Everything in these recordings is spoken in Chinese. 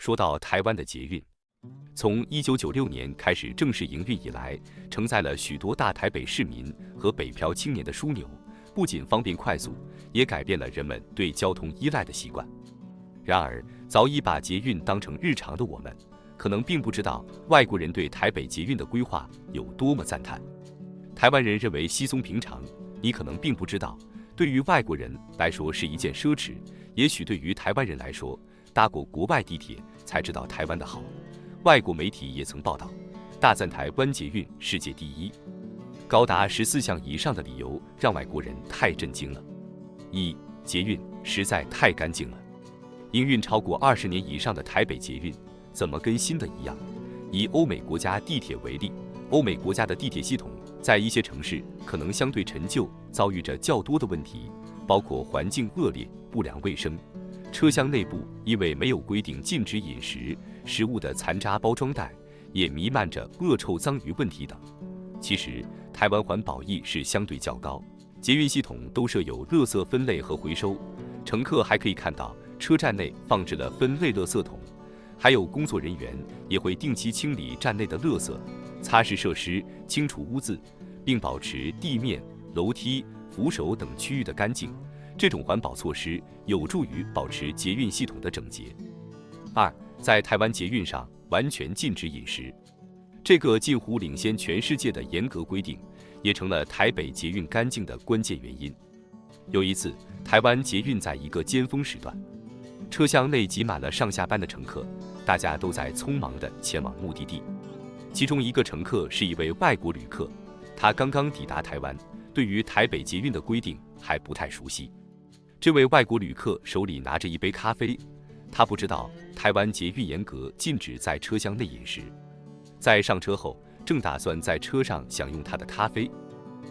说到台湾的捷运，从1996年开始正式营运以来，承载了许多大台北市民和北漂青年的枢纽，不仅方便快速，也改变了人们对交通依赖的习惯。然而，早已把捷运当成日常的我们，可能并不知道外国人对台北捷运的规划有多么赞叹。台湾人认为稀松平常，你可能并不知道，对于外国人来说是一件奢侈。也许对于台湾人来说，搭过国外地铁才知道台湾的好。外国媒体也曾报道，大赞台湾捷运世界第一，高达14项以上的理由让外国人太震惊了。一、捷运实在太干净了。营运超过20年以上的台北捷运，怎么跟新的一样？以欧美国家地铁为例，欧美国家的地铁系统在一些城市可能相对陈旧，遭遇着较多的问题，包括环境恶劣、不良卫生，车厢内部因为没有规定禁止饮食，食物的残渣包装袋也弥漫着恶臭脏鱼问题等。其实，台湾环保意识相对较高，捷运系统都设有垃圾分类和回收，乘客还可以看到车站内放置了分类垃圾桶，还有工作人员也会定期清理站内的垃圾、擦拭设施、清除污渍，并保持地面、楼梯、扶手等区域的干净。这种环保措施有助于保持捷运系统的整洁。二，在台湾捷运上完全禁止饮食，这个近乎领先全世界的严格规定，也成了台北捷运干净的关键原因。有一次，台湾捷运在一个尖峰时段，车厢内挤满了上下班的乘客，大家都在匆忙地前往目的地。其中一个乘客是一位外国旅客，他刚刚抵达台湾，对于台北捷运的规定还不太熟悉。这位外国旅客手里拿着一杯咖啡，他不知道台湾捷运严格禁止在车厢内饮食。在上车后，正打算在车上享用他的咖啡，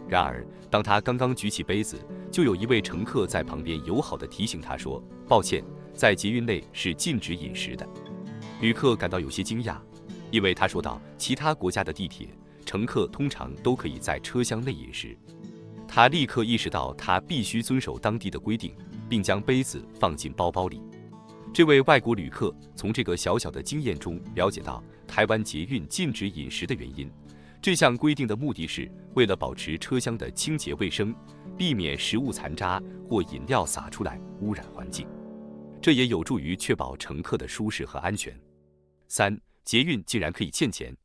然而当他刚刚举起杯子，就有一位乘客在旁边友好地提醒他说：“抱歉，在捷运内是禁止饮食的。”旅客感到有些惊讶，因为他说道，其他国家的地铁乘客通常都可以在车厢内饮食。他立刻意识到他必须遵守当地的规定，并将杯子放进包包里。这位外国旅客从这个小小的经验中了解到台湾捷运禁止饮食的原因。这项规定的目的是为了保持车厢的清洁卫生，避免食物残渣或饮料洒出来污染环境。这也有助于确保乘客的舒适和安全。三，捷运竟然可以欠钱。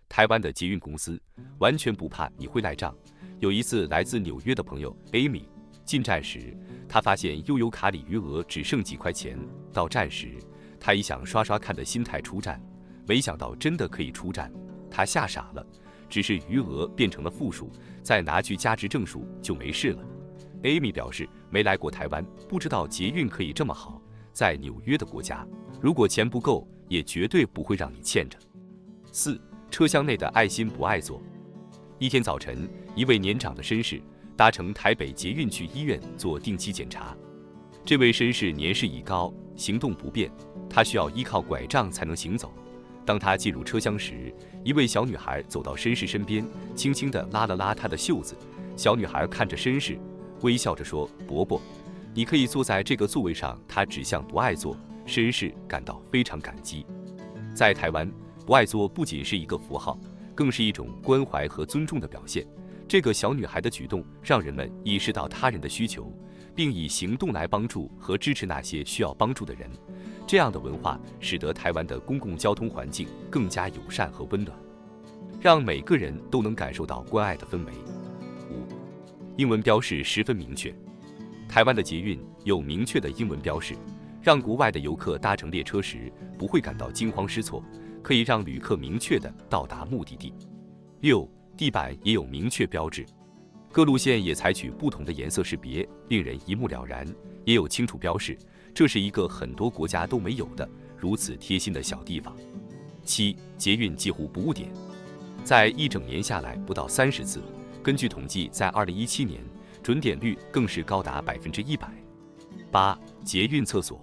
台湾的捷运公司完全不怕你会赖账。有一次，来自纽约的朋友 Amy 进站时，她发现悠游卡里余额只剩几块钱。到站时，她以想刷刷看的心态出站，没想到真的可以出站，她吓傻了。只是余额变成了负数，再拿去加值正数就没事了。Amy 表示，没来过台湾，不知道捷运可以这么好。在纽约的国家，如果钱不够，也绝对不会让你欠着。四，车厢内的爱心不爱坐。一天早晨，一位年长的绅士搭乘台北捷运去医院做定期检查。这位绅士年事已高，行动不便，他需要依靠拐杖才能行走。当他进入车厢时，一位小女孩走到绅士身边，轻轻地拉了拉他的袖子。小女孩看着绅士，微笑着说：“伯伯，你可以坐在这个座位上。”他指向不爱坐，绅士感到非常感激。在台湾，不爱坐不仅是一个符号，更是一种关怀和尊重的表现。这个小女孩的举动让人们意识到他人的需求，并以行动来帮助和支持那些需要帮助的人。这样的文化使得台湾的公共交通环境更加友善和温暖，让每个人都能感受到关爱的氛围。五，英文标示十分明确。台湾的捷运有明确的英文标示，让国外的游客搭乘列车时不会感到惊慌失措，可以让旅客明确地到达目的地。六，地板也有明确标志，各路线也采取不同的颜色识别，令人一目了然，也有清楚标示。这是一个很多国家都没有的如此贴心的小地方。七，捷运几乎不误点，在一整年下来不到30次。根据统计，在2017年，准点率更是高达100%。八，捷运厕所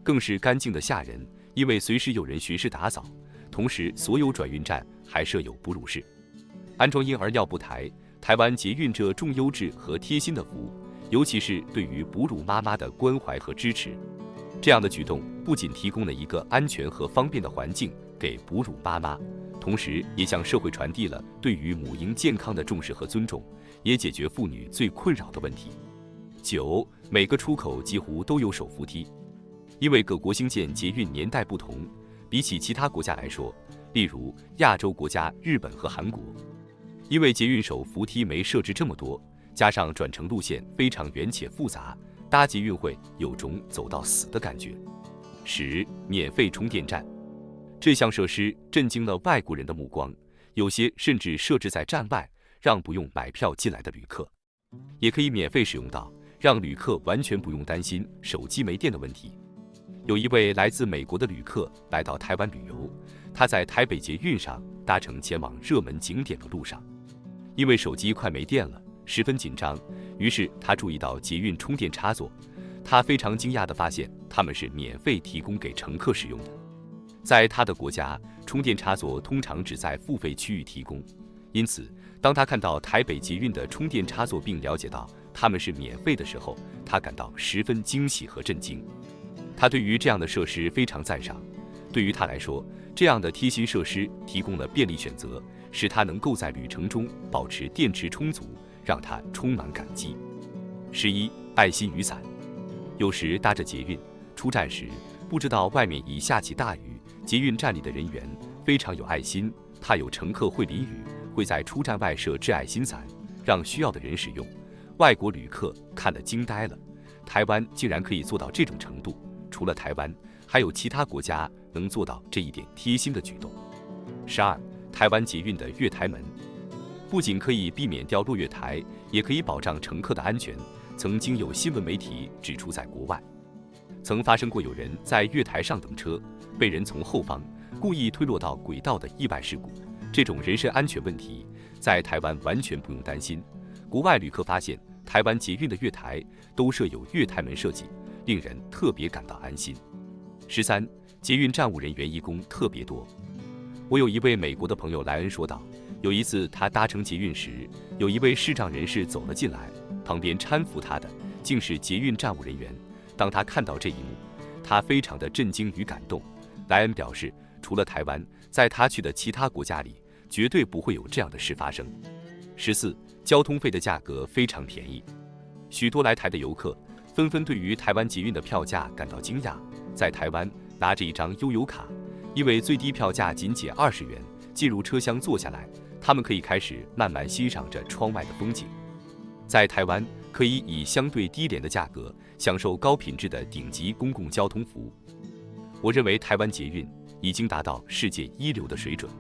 更是干净的吓人，因为随时有人巡视打扫，同时所有转运站还设有哺乳室，安装婴儿尿布台。台湾捷运这重优质和贴心的服务，尤其是对于哺乳妈妈的关怀和支持。这样的举动不仅提供了一个安全和方便的环境给哺乳妈妈，同时也向社会传递了对于母婴健康的重视和尊重，也解决妇女最困扰的问题。9. 每个出口几乎都有手扶梯。因为各国兴建捷运年代不同，比起其他国家来说，例如亚洲国家日本和韩国，因为捷运手扶梯没设置这么多，加上转乘路线非常远且复杂，搭捷运会有种走到死的感觉。10. 免费充电站。这项设施震惊了外国人的目光，有些甚至设置在站外，让不用买票进来的旅客也可以免费使用到，让旅客完全不用担心手机没电的问题。有一位来自美国的旅客来到台湾旅游，他在台北捷运上搭乘前往热门景点的路上，因为手机快没电了，十分紧张，于是他注意到捷运充电插座，他非常惊讶地发现他们是免费提供给乘客使用的。在他的国家，充电插座通常只在付费区域提供，因此当他看到台北捷运的充电插座并了解到他们是免费的时候，他感到十分惊喜和震惊。他对于这样的设施非常赞赏，对于他来说，这样的贴心设施提供了便利选择，使他能够在旅程中保持电池充足，让他充满感激。11. 爱心雨伞。有时搭着捷运出站时，不知道外面已下起大雨，捷运站里的人员非常有爱心，怕有乘客会淋雨，会在出站外设置爱心伞，让需要的人使用。外国旅客看得惊呆了，台湾竟然可以做到这种程度。除了台湾，还有其他国家能做到这一点贴心的举动。12. 台湾捷运的月台门，不仅可以避免掉落月台，也可以保障乘客的安全。曾经有新闻媒体指出，在国外曾发生过有人在月台上等车，被人从后方故意推落到轨道的意外事故。这种人身安全问题，在台湾完全不用担心。国外旅客发现，台湾捷运的月台都设有月台门设计，令人特别感到安心。13. 捷运站务人员义工特别多。我有一位美国的朋友莱恩说道，有一次他搭乘捷运时，有一位视障人士走了进来，旁边搀扶他的竟是捷运站务人员。当他看到这一幕，他非常的震惊与感动。莱恩表示，除了台湾，在他去的其他国家里，绝对不会有这样的事发生。14. 交通费的价格非常便宜。许多来台的游客纷纷对于台湾捷运的票价感到惊讶。在台湾拿着一张悠游卡，因为最低票价仅减20元，进入车厢坐下来，他们可以开始慢慢欣赏着窗外的风景。在台湾可以以相对低廉的价格享受高品质的顶级公共交通服务。我认为台湾捷运已经达到世界一流的水准。